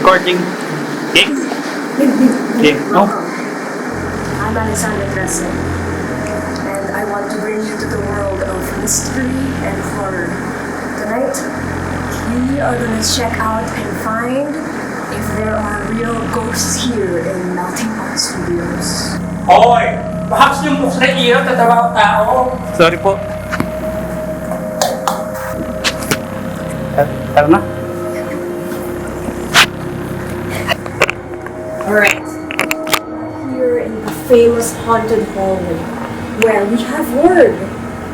recording. Okay? Okay, no? I'm TRESE, and I want to bring you to the world of mystery and horror. Tonight, we are gonna check out and find if there are real ghosts here in Melting Pot Studios. Hoy! Bahas yung books na iyo, tatawa tao. Sorry po. Tara na. Alright. Here in the famous haunted hallway, where we have word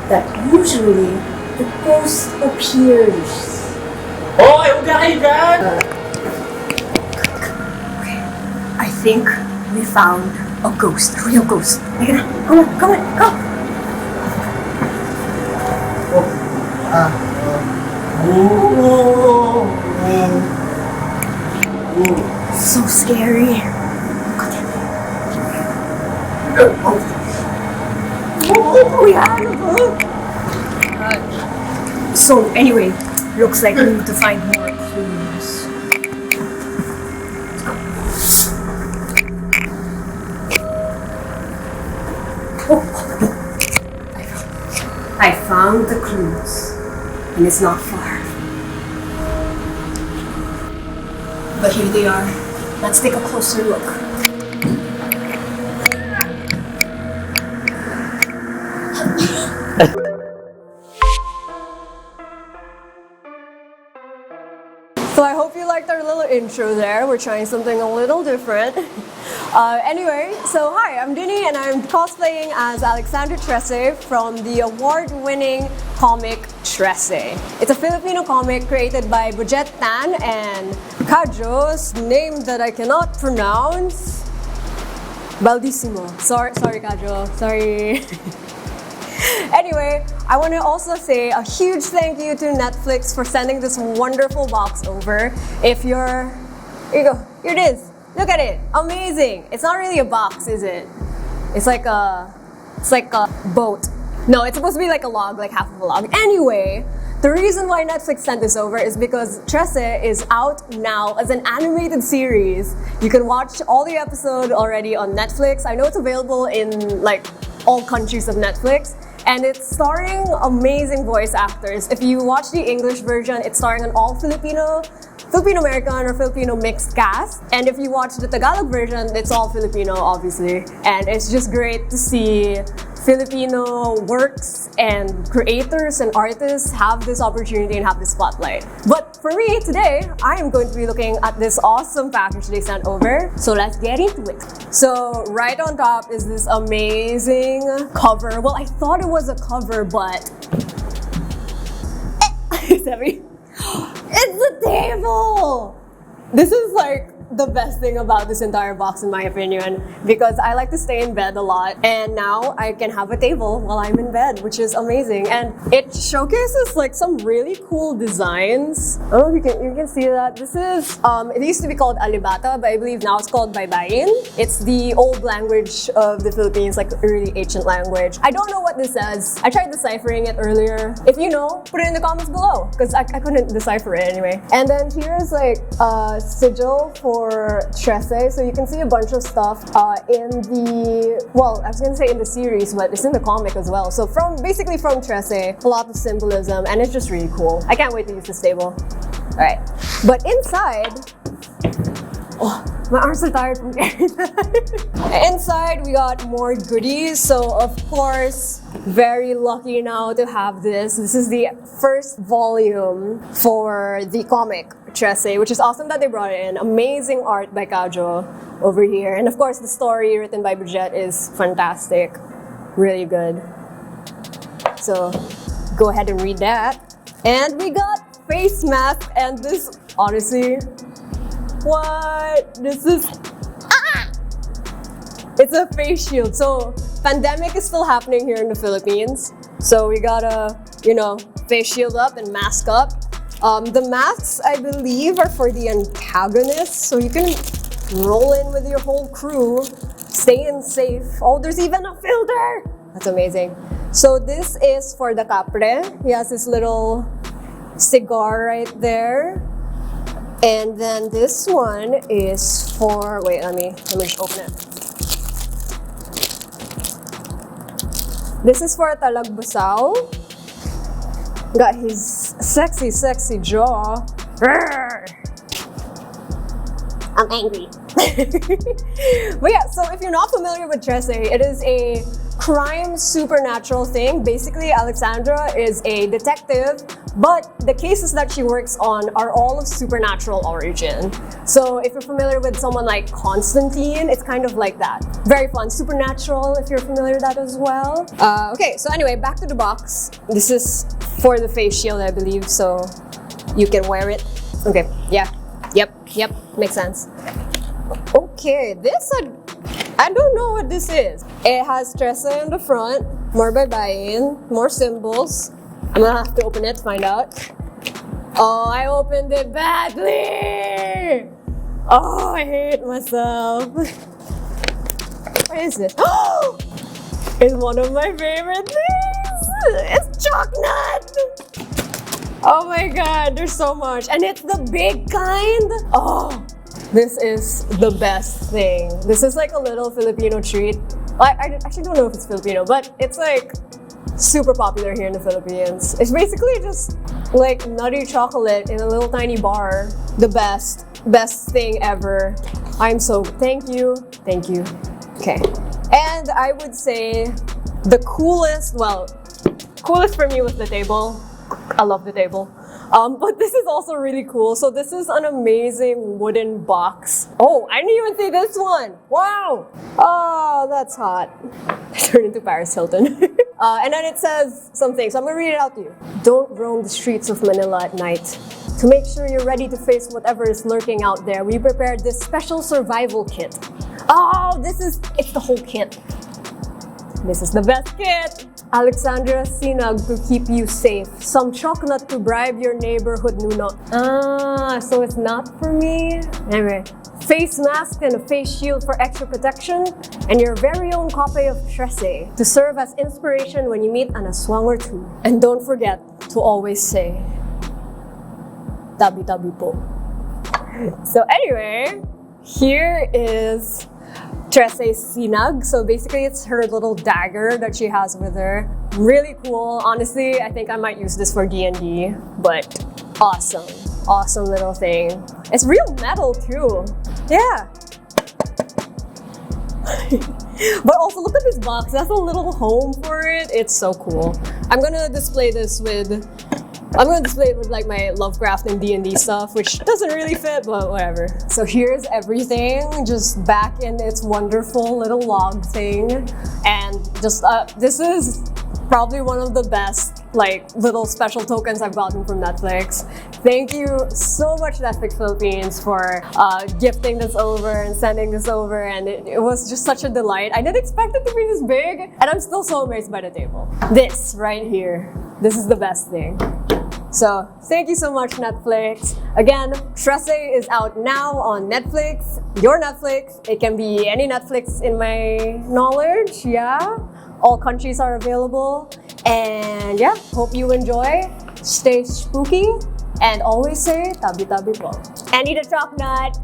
that usually the ghost appears. Hoy! Huwag na kayo dyan! Okay. I think we found a ghost, a real ghost. Come on, come on, go! So scary. We have a book. So anyway, looks like we need to find more clues. I found the clues, and it's not far. But here they are. Let's take a closer look. So I hope you liked our little intro there. We're trying something a little different. Anyway, so hi, I'm Dini and I'm cosplaying as Alexandra TRESE from the award-winning comic TRESE. It's a Filipino comic created by Budjette and Kajo's name that I cannot pronounce. Baldisimo. Sorry Kajo. Sorry. Anyway, I want to also say a huge thank you to Netflix for sending this wonderful box over. Here you go, here it is. Look at it, amazing. It's not really a box, is it? It's like a boat. No, it's supposed to be like a log, like half of a log. Anyway, the reason why Netflix sent this over is because TRESE is out now as an animated series. You can watch all the episodes already on Netflix. I know it's available in like all countries of Netflix. And it's starring amazing voice actors. If you watch the English version, it's starring an all Filipino-American or Filipino mixed cast. And if you watch the Tagalog version, it's all Filipino, obviously. And it's just great to see Filipino works and creators and artists have this opportunity and have this spotlight. But for me, today, I am going to be looking at this awesome package they sent over. So let's get into it. So right on top is this amazing cover. Well, I thought it was a cover, but it's heavy. It's a table! This is like the best thing about this entire box in my opinion, because I like to stay in bed a lot and now I can have a table while I'm in bed, which is amazing. And it showcases like some really cool designs. I don't know if you can see that. This is it used to be called Alibata, but I believe now it's called Baybayin. It's the old language of the Philippines, like a really ancient language. I don't know what this says. I tried deciphering it earlier. If you know, put it in the comments below, because I couldn't decipher it anyway. And then here's like a sigil for TRESE, so you can see a bunch of stuff in the, well, I was gonna say in the series, but it's in the comic as well. So basically from TRESE, a lot of symbolism, and it's just really cool. I can't wait to use this table. All right, but inside, oh, my arms are tired from carrying that. Inside, we got more goodies. So of course, very lucky now to have this. This is the first volume for the comic TRESE, which is awesome that they brought it in. Amazing art by Kajo over here. And of course, the story written by Budjette is fantastic. Really good. So go ahead and read that. And we got face mask, and this, honestly, what? This is, it's a face shield. So pandemic is still happening here in the Philippines. So we gotta, face shield up and mask up. The masks, I believe, are for the antagonists, so you can roll in with your whole crew, stay in safe. Oh, there's even a filter! That's amazing. So this is for the capre. He has this little cigar right there. And then this one is for, wait, let me just open it. This is for Talagbasao. Got his sexy jaw. I'm angry. But yeah, so if you're not familiar with TRESE, it is a crime supernatural thing. Basically, Alexandra is a detective, but the cases that she works on are all of supernatural origin. So if you're familiar with someone like Constantine, it's kind of like that. Very fun. Supernatural, if you're familiar with that as well. Okay, so anyway, back to the box. This is for the face shield, I believe, so you can wear it. Okay, yeah. Yep, makes sense. Okay, this I don't know what this is. It has TRESE in the front, more baybayin, more symbols. I'm gonna have to open it to find out. Oh, I opened it badly! Oh, I hate myself. What is this? Oh! It's one of my favorite things! It's chocolate! Oh my god, there's so much. And it's the big kind. Oh, this is the best thing. This is like a little Filipino treat. I actually don't know if it's Filipino, but it's like super popular here in the Philippines. It's basically just like nutty chocolate in a little tiny bar. The best thing ever. Thank you. Okay. And I would say the coolest for me was the table. I love the table. But this is also really cool. So this is an amazing wooden box. Oh, I didn't even see this one. Wow. Oh, that's hot. I turned into Paris Hilton. And then it says something. So I'm going to read it out to you. Don't roam the streets of Manila at night. To make sure you're ready to face whatever is lurking out there, we prepared this special survival kit. Oh, it's the whole kit. This is the best kit. Alexandra Sinag to keep you safe. Some chocolate to bribe your neighborhood nuno. So it's not for me. Anyway, face mask and a face shield for extra protection, and your very own copy of TRESE to serve as inspiration when you meet an aswang or two. And don't forget to always say, tabi-tabi po. So anyway, here is TRESE Sinag. So basically it's her little dagger that she has with her. Really cool. Honestly, I think I might use this for D&D, but awesome little thing. It's real metal too. Yeah. But also look at this box. That's a little home for it. It's so cool. I'm gonna display it with like my Lovecraft and D&D stuff, which doesn't really fit, but whatever. So here's everything just back in its wonderful little log thing. And just, this is probably one of the best like little special tokens I've gotten from Netflix. Thank you so much, Netflix Philippines, for gifting this over and sending this over, and it was just such a delight. I didn't expect it to be this big, and I'm still so amazed by the table. This right here, this is the best thing. So thank you so much, Netflix. Again, TRESE is out now on Netflix. Your Netflix. It can be any Netflix in my knowledge, yeah. All countries are available. And yeah, hope you enjoy. Stay spooky and always say tabi-tabi po. And eat a chocolate.